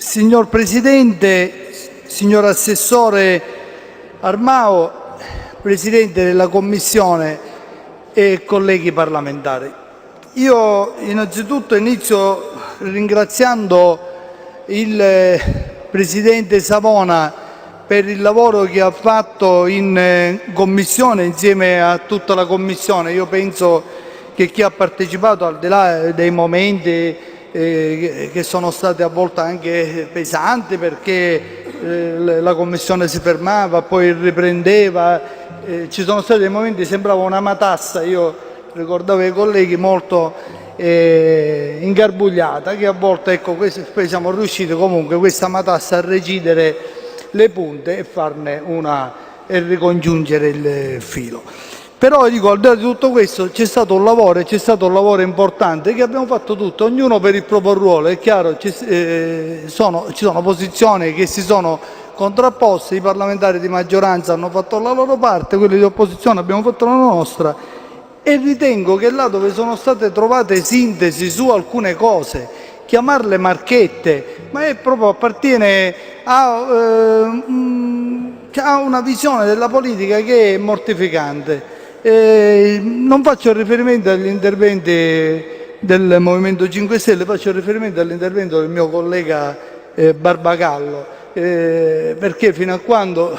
Signor Presidente, signor Assessore Armao, Presidente della Commissione e colleghi parlamentari. Io innanzitutto inizio ringraziando il Presidente Savona per il lavoro che ha fatto in Commissione insieme a tutta la Commissione. Io penso che chi ha partecipato, al di là dei momenti che sono stati a volte anche pesanti perché la Commissione si fermava, poi riprendeva, ci sono stati dei momenti che sembrava una matassa, io ricordavo ai colleghi, molto ingarbugliata, che a volte ecco, poi siamo riusciti comunque questa matassa a recidere le punte e farne e ricongiungere il filo. Però dico, al di là di tutto questo c'è stato un lavoro importante che abbiamo fatto tutti, ognuno per il proprio ruolo. È chiaro, ci sono posizioni che si sono contrapposte, i parlamentari di maggioranza hanno fatto la loro parte, quelli di opposizione abbiamo fatto la nostra, e ritengo che là dove sono state trovate sintesi su alcune cose, chiamarle marchette, ma è proprio appartiene a una visione della politica che è mortificante. Non faccio riferimento agli interventi del Movimento 5 Stelle, faccio riferimento all'intervento del mio collega Barbagallo, perché fino a quando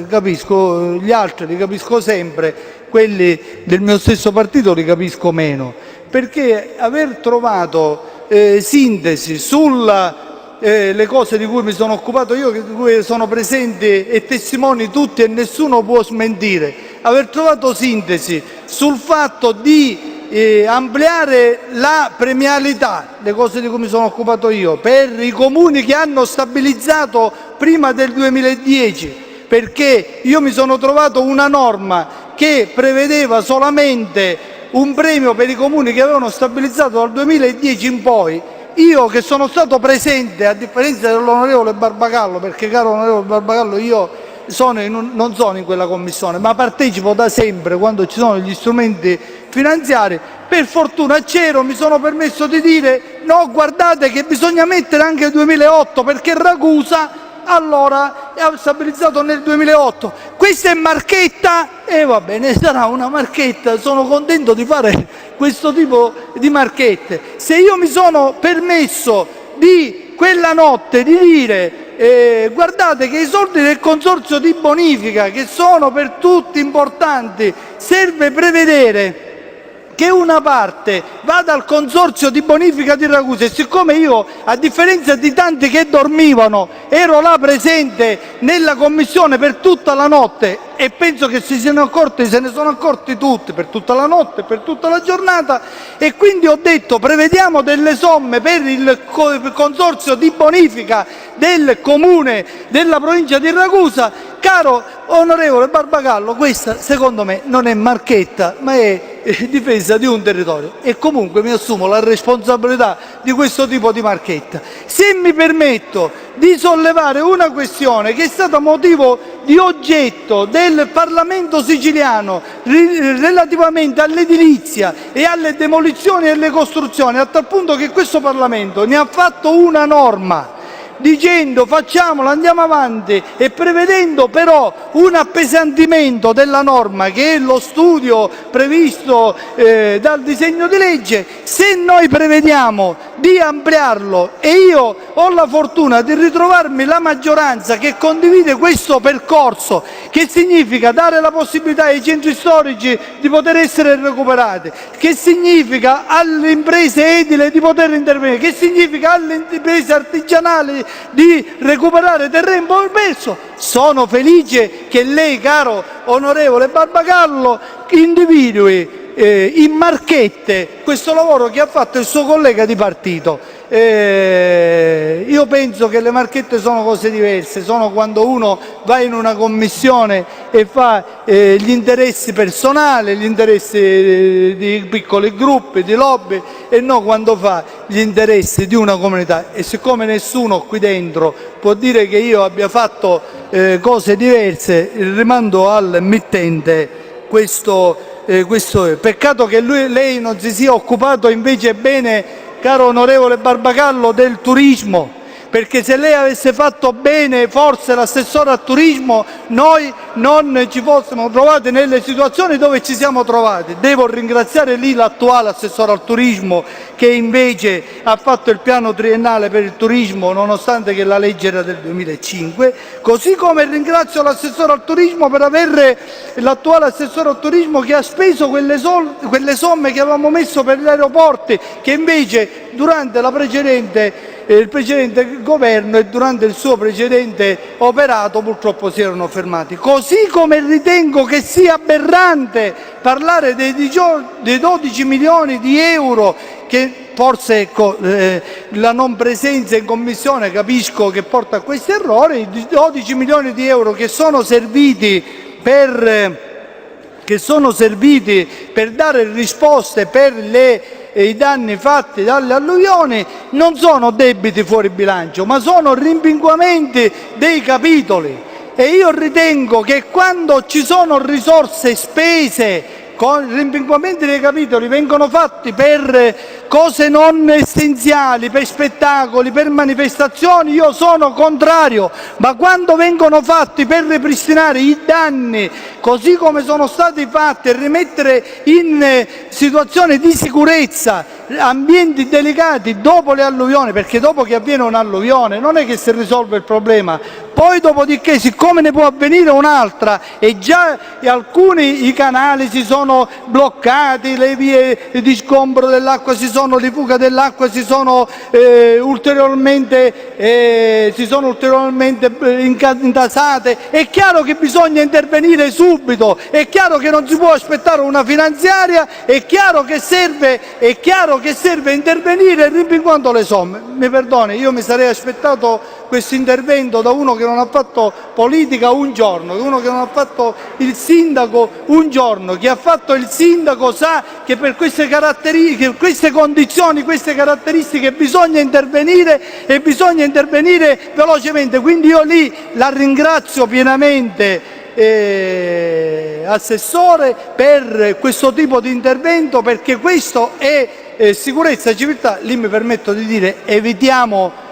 capisco gli altri li capisco sempre, quelli del mio stesso partito li capisco meno, perché aver trovato sintesi sulla le cose di cui mi sono occupato io, di cui sono presenti e testimoni tutti e nessuno può smentire, aver trovato sintesi sul fatto di ampliare la premialità, le cose di cui mi sono occupato io, per i comuni che hanno stabilizzato prima del 2010, perché io mi sono trovato una norma che prevedeva solamente un premio per i comuni che avevano stabilizzato dal 2010 in poi. Io che sono stato presente, a differenza dell'onorevole Barbagallo, perché caro onorevole Barbagallo, io non sono in quella commissione, ma partecipo da sempre quando ci sono gli strumenti finanziari, per fortuna c'ero, mi sono permesso di dire no, guardate che bisogna mettere anche il 2008 perché Ragusa allora ha stabilizzato nel 2008. Questa è marchetta e va bene, sarà una marchetta, sono contento di fare questo tipo di marchette. Se io mi sono permesso di quella notte di dire guardate che i soldi del consorzio di bonifica, che sono per tutti importanti, serve prevedere che una parte vada al consorzio di bonifica di Ragusa, e siccome io, a differenza di tanti che dormivano, ero là presente nella commissione per tutta la notte, e penso che se ne sono accorti tutti per tutta la notte, per tutta la giornata, e quindi ho detto prevediamo delle somme per il consorzio di bonifica del comune della provincia di Ragusa. Caro onorevole Barbagallo, questa secondo me non è marchetta, ma è difesa di un territorio, e comunque mi assumo la responsabilità di questo tipo di marchetta. Se mi permetto di sollevare una questione che è stata motivo di oggetto del Parlamento siciliano relativamente all'edilizia e alle demolizioni e alle costruzioni, a tal punto che questo Parlamento ne ha fatto una norma dicendo facciamolo, andiamo avanti, e prevedendo però un appesantimento della norma, che è lo studio previsto dal disegno di legge. Se noi prevediamo di ampliarlo, e io ho la fortuna di ritrovarmi la maggioranza che condivide questo percorso, che significa dare la possibilità ai centri storici di poter essere recuperati, che significa alle imprese edili di poter intervenire, che significa alle imprese artigianali di recuperare terreno perso, sono felice che lei, caro onorevole Barbagallo, individui in marchette questo lavoro che ha fatto il suo collega di partito. Io penso che le marchette sono cose diverse, sono quando uno va in una commissione e fa gli interessi personali, gli interessi di piccoli gruppi, di lobby, e non quando fa gli interessi di una comunità. E siccome nessuno qui dentro può dire che io abbia fatto cose diverse, rimando al mittente questo peccato che lei non si sia occupato invece bene, caro onorevole Barbagallo, del turismo, perché se lei avesse fatto bene forse l'assessore al turismo noi non ci fossimo trovati nelle situazioni dove ci siamo trovati. Devo ringraziare lì l'attuale assessore al turismo che invece ha fatto il piano triennale per il turismo nonostante che la legge era del 2005, così come ringrazio l'assessore al turismo per avere l'attuale assessore al turismo che ha speso quelle somme che avevamo messo per gli aeroporti, che invece durante il precedente governo e durante il suo precedente operato purtroppo si erano fermati. Così come ritengo che sia aberrante parlare dei 12 milioni di euro che forse la non presenza in commissione capisco che porta a questi errori, i 12 milioni di euro che sono serviti per dare risposte per i danni fatti dalle alluvioni non sono debiti fuori bilancio, ma sono rimpinguamenti dei capitoli. E io ritengo che quando ci sono risorse spese con rimpinguamenti dei capitoli vengono fatti per cose non essenziali, per spettacoli, per manifestazioni, io sono contrario, ma quando vengono fatti per ripristinare i danni così come sono stati fatti e rimettere in situazione di sicurezza ambienti delicati dopo le alluvioni, perché dopo che avviene un'alluvione non è che si risolve il problema, poi dopodiché siccome ne può avvenire un'altra e già alcuni i canali si sono bloccati, le vie di sgombro dell'acqua di fuga dell'acqua si sono ulteriormente intasate, è chiaro che bisogna intervenire subito, è chiaro che non si può aspettare una finanziaria, è chiaro che serve intervenire rimpinguando le somme. Mi perdoni, io mi sarei aspettato questo intervento da uno che non ha fatto politica un giorno, da uno che non ha fatto il sindaco un giorno. Chi ha fatto il sindaco sa che per queste condizioni, queste caratteristiche bisogna intervenire e bisogna intervenire velocemente. Quindi io lì la ringrazio pienamente, Assessore, per questo tipo di intervento, perché questo è sicurezza e civiltà. Lì mi permetto di dire evitiamo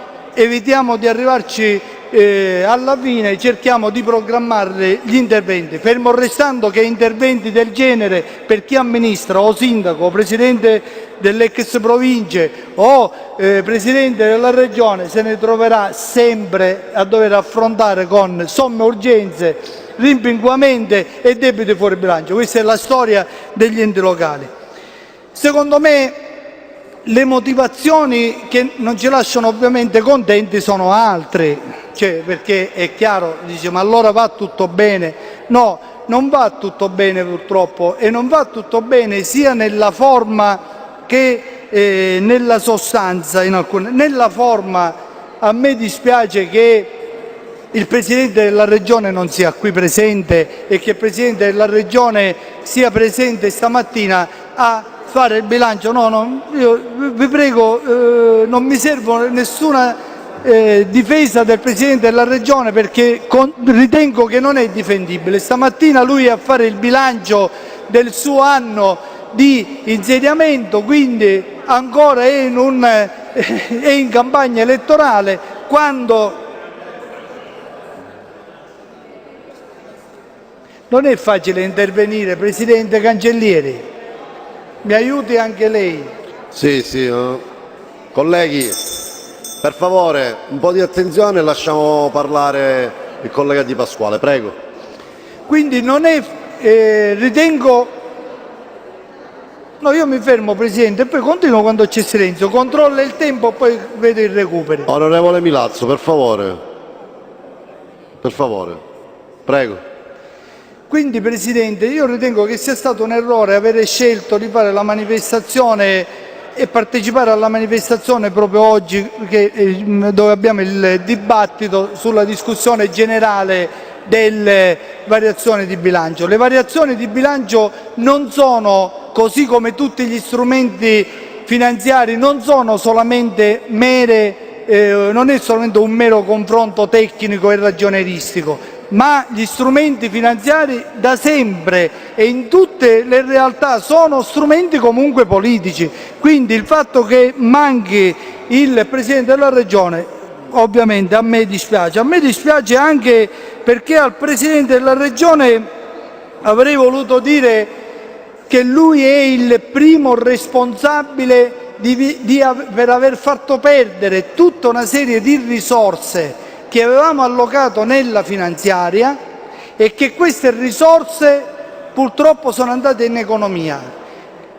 di arrivarci alla fine, cerchiamo di programmare gli interventi, fermo restando che interventi del genere per chi amministra o sindaco o presidente dell'ex province o presidente della regione se ne troverà sempre a dover affrontare con somme urgenze, rimpinguamenti e debiti fuori bilancio. Questa è la storia degli enti locali. Secondo me le motivazioni che non ci lasciano ovviamente contenti sono altre, perché è chiaro, dice, ma allora va tutto bene? No, non va tutto bene purtroppo, e non va tutto bene sia nella forma che nella sostanza. Nella forma a me dispiace che il Presidente della Regione non sia qui presente e che il Presidente della Regione sia presente stamattina a fare il bilancio. Io vi prego, non mi serve nessuna difesa del Presidente della Regione, perché ritengo che non è difendibile. Stamattina lui è a fare il bilancio del suo anno di insediamento, quindi ancora è in campagna elettorale, quando non è facile intervenire. Presidente Cancellieri, mi aiuti anche lei? Sì. Colleghi, per favore, un po' di attenzione e lasciamo parlare il collega Di Pasquale, prego. Quindi ritengo... No, io mi fermo, Presidente, e poi continuo quando c'è silenzio, controlla il tempo e poi vedo il recupero. Onorevole Milazzo, per favore, prego. Quindi, Presidente, io ritengo che sia stato un errore avere scelto di fare la manifestazione e partecipare alla manifestazione proprio oggi, dove abbiamo il dibattito sulla discussione generale delle variazioni di bilancio. Le variazioni di bilancio non sono, così come tutti gli strumenti finanziari, non sono solamente non è solamente un mero confronto tecnico e ragionieristico, ma gli strumenti finanziari da sempre e in tutte le realtà sono strumenti comunque politici. Quindi il fatto che manchi il Presidente della Regione ovviamente a me dispiace anche perché al Presidente della Regione avrei voluto dire che lui è il primo responsabile per aver fatto perdere tutta una serie di risorse che avevamo allocato nella finanziaria e che queste risorse purtroppo sono andate in economia.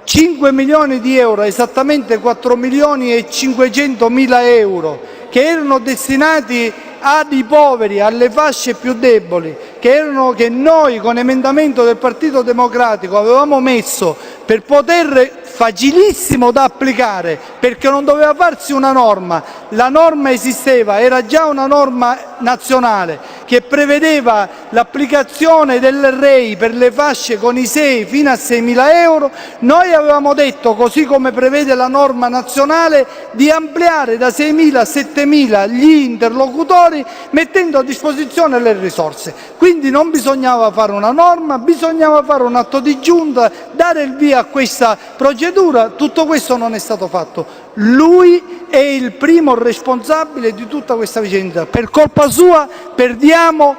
5 milioni di euro, esattamente 4 milioni e 500 mila euro, che erano destinati ai poveri, alle fasce più deboli, che noi con emendamento del Partito Democratico avevamo messo per poter, facilissimo da applicare, perché non doveva farsi una norma, la norma esisteva, era già una norma nazionale che prevedeva l'applicazione del REI per le fasce con i 6 fino a 6.000 euro, noi avevamo detto, così come prevede la norma nazionale, di ampliare da 6.000 a 7.000 gli interlocutori mettendo a disposizione le risorse. Quindi non bisognava fare una norma, bisognava fare un atto di giunta, dare il via a questa procedura. Tutto questo non è stato fatto. Lui è il primo responsabile di tutta questa vicenda. Per colpa sua perdiamo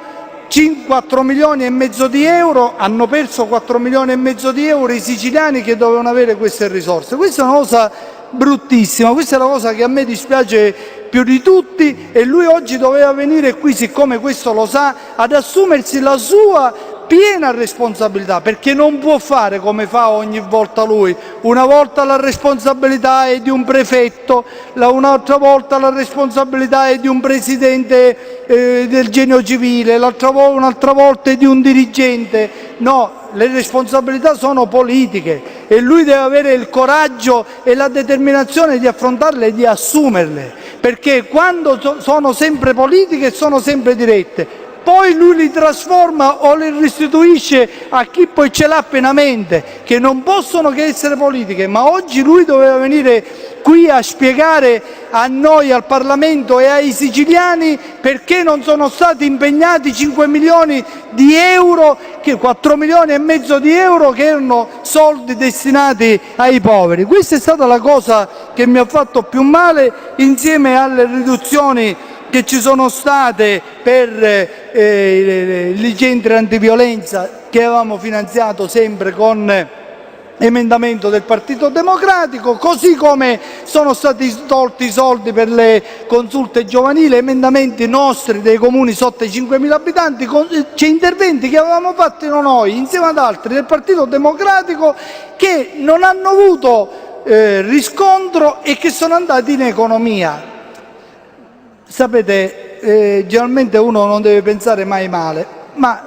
4 milioni e mezzo di euro, hanno perso 4 milioni e mezzo di euro i siciliani che dovevano avere queste risorse. Questa è una cosa bruttissima, questa è la cosa che a me dispiace più di tutti, e lui oggi doveva venire qui, siccome questo lo sa, ad assumersi la sua piena responsabilità, perché non può fare come fa ogni volta lui. Una volta la responsabilità è di un prefetto, un'altra volta la responsabilità è di un presidente del Genio Civile, un'altra volta è di un dirigente. No, le responsabilità sono politiche e lui deve avere il coraggio e la determinazione di affrontarle e di assumerle, perché quando sono sempre politiche sono sempre dirette. Poi lui li trasforma o li restituisce a chi poi ce l'ha pienamente, che non possono che essere politiche. Ma oggi lui doveva venire qui a spiegare a noi, al Parlamento e ai siciliani perché non sono stati impegnati 5 milioni di euro, 4 milioni e mezzo di euro che erano soldi destinati ai poveri. Questa è stata la cosa che mi ha fatto più male, insieme alle riduzioni che ci sono state per i centri antiviolenza, che avevamo finanziato sempre con emendamento del Partito Democratico, così come sono stati tolti i soldi per le consulte giovanili, emendamenti nostri dei comuni sotto i 5.000 abitanti, c'è interventi che avevamo fatto noi insieme ad altri del Partito Democratico che non hanno avuto riscontro e che sono andati in economia. Sapete, generalmente uno non deve pensare mai male, ma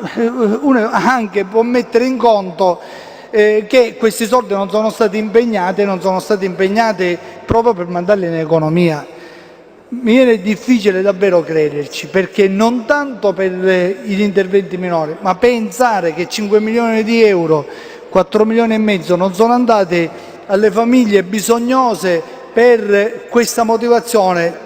uno anche può mettere in conto che questi soldi non sono stati impegnati proprio per mandarli in economia. Mi viene difficile davvero crederci, perché non tanto per gli interventi minori, ma pensare che 5 milioni di euro, 4 milioni e mezzo non sono andati alle famiglie bisognose per questa motivazione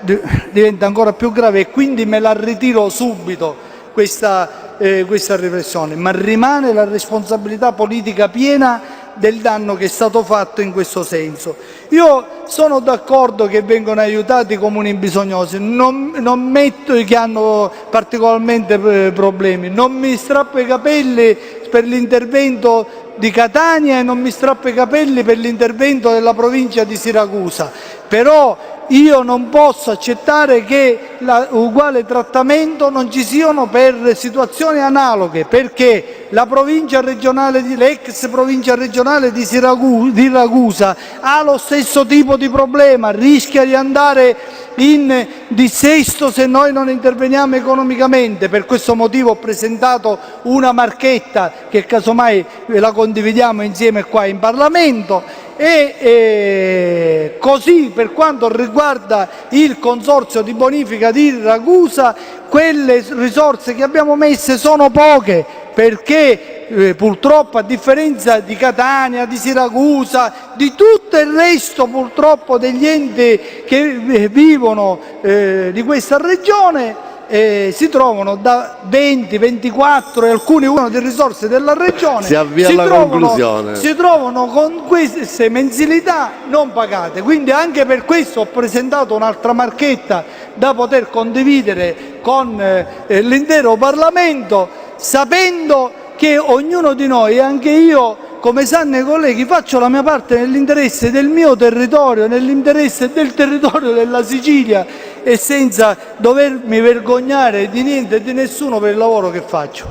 diventa ancora più grave, e quindi me la ritiro subito questa riflessione, ma rimane la responsabilità politica piena del danno che è stato fatto in questo senso. Io sono d'accordo che vengono aiutati i comuni bisognosi, non metto che hanno particolarmente problemi, non mi strappo i capelli per l'intervento di Catania e non mi strappo i capelli per l'intervento della provincia di Siracusa, però io non posso accettare che l'uguale trattamento non ci siano per situazioni analoghe, perché la provincia regionale l'ex provincia regionale di Siracusa ha lo stesso tipo di problema, rischia di andare in dissesto se noi non interveniamo economicamente. Per questo motivo ho presentato una marchetta che casomai la condividiamo insieme qua in Parlamento. E così per quanto riguarda il consorzio di bonifica di Ragusa, quelle risorse che abbiamo messe sono poche, perché purtroppo, a differenza di Catania, di Siracusa, di tutto il resto purtroppo degli enti che vivono di questa regione, si trovano da 20, 24 e alcuni usano di risorse della regione, Si avvia alla conclusione. si trovano con queste mensilità non pagate. Quindi anche per questo ho presentato un'altra marchetta da poter condividere con l'intero Parlamento, sapendo che ognuno di noi, anche io, come sanno i colleghi, faccio la mia parte nell'interesse del mio territorio, nell'interesse del territorio della Sicilia e senza dovermi vergognare di niente e di nessuno per il lavoro che faccio.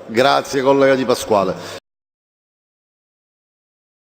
Grazie collega Di Pasquale.